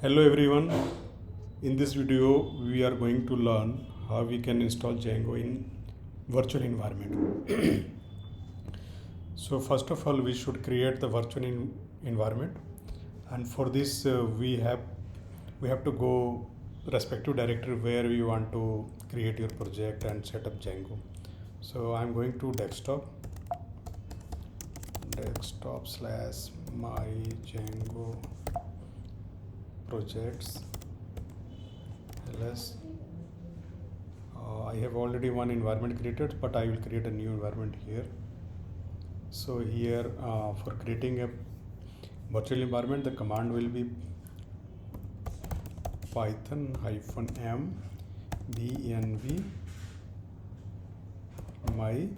Hello everyone. In this video we are going to learn how we can install Django in virtual environment. So first of all we should create the virtual environment, and for this we have to go respective directory where we want to create your project and set up Django. So I'm going to desktop slash my Django projects ls. I have already one environment created, but I will create a new environment here. So here for creating a virtual environment, the command will be python -m -v my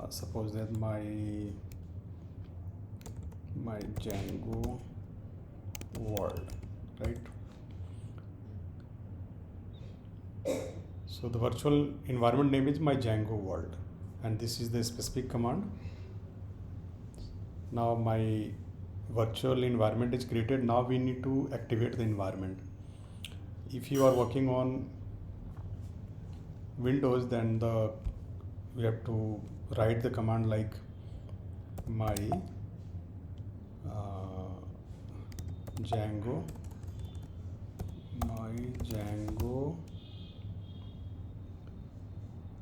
suppose that my Django world, right? So the virtual environment name is my Django world, and this is the specific command. Now my virtual environment is created. Now we need to activate the environment. If you are working on Windows, then we have to write the command like my Django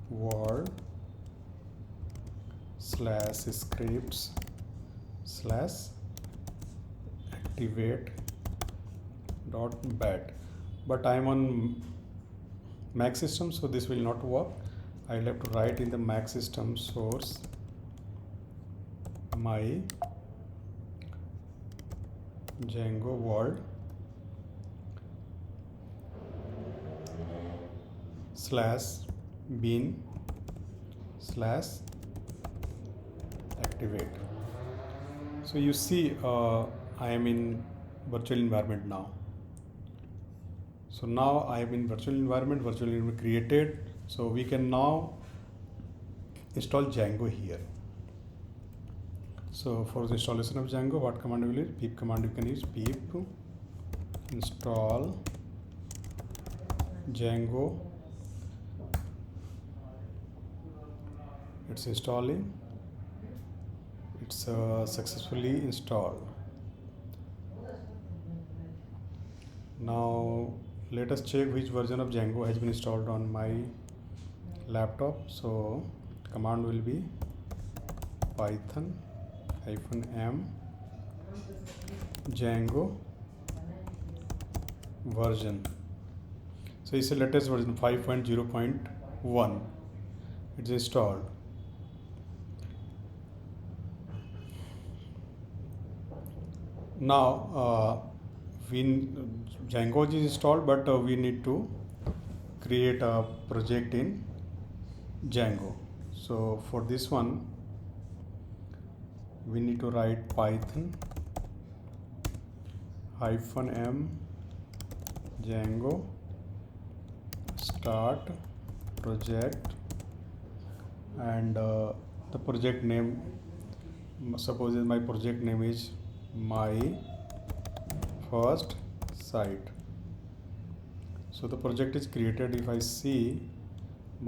world slash scripts slash activate dot bat. But I am on Mac system, so this will not work. I'll have to write in the Mac system source my Django world slash bin slash activate. So you see I am in virtual environment now. So now I am in virtual environment created. So we can now install Django here. So for the installation of Django, what command will it? Pip command you can use. Pip install Django. It's installing. It's successfully installed. Now let us check which version of Django has been installed on my laptop. So command will be python -m Django version. So it's the latest version 5.0.1. It's installed. Now Django is installed, but we need to create a project in Django. So for this one we need to write python -m Django start project, and the project name, suppose my project name is my first site. So the project is created. If I see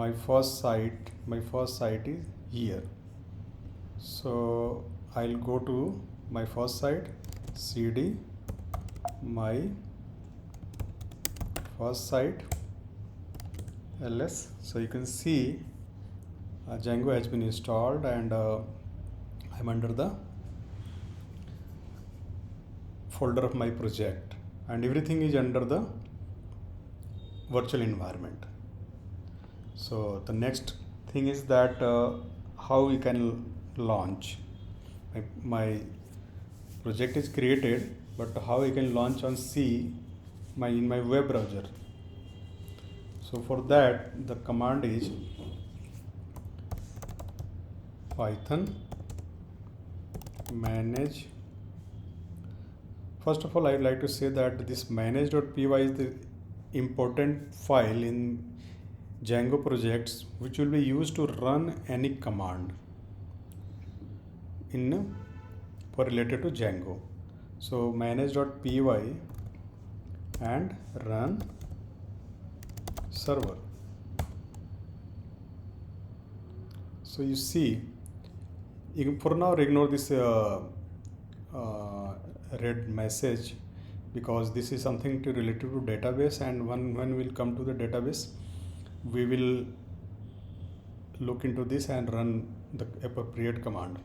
my first site is here. So I'll go to my first site, cd my first site ls. So you can see Django has been installed, and I'm under the folder of my project, and everything is under the virtual environment. So the next thing is that how we can launch. My project is created, but how we can launch on in my web browser. So for that the command is python manage. First of all, I would like to say that this manage.py is the important file in Django projects which will be used to run any command related to Django. So manage.py and run server. So you see, for now ignore this red message, because this is something related to database, and when we'll come to the database, we will look into this and run the appropriate command.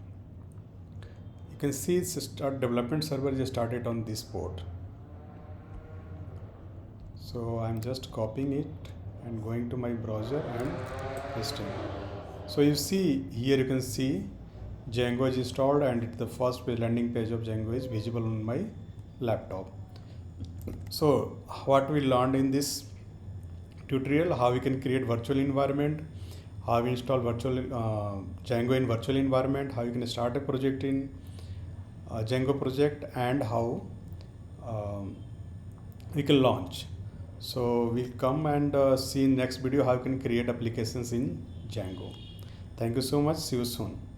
You can see it's start development server just started on this port. So I'm just copying it and going to my browser and pasting. So you see here, you can see Django is installed, and the first landing page of Django is visible on my laptop. So what we learned in this tutorial: how we can create virtual environment, how we install virtual Django in virtual environment, how you can start a project in Django project, and how we can launch. So we'll come and see in next video how you can create applications in Django. Thank you so much. See you soon.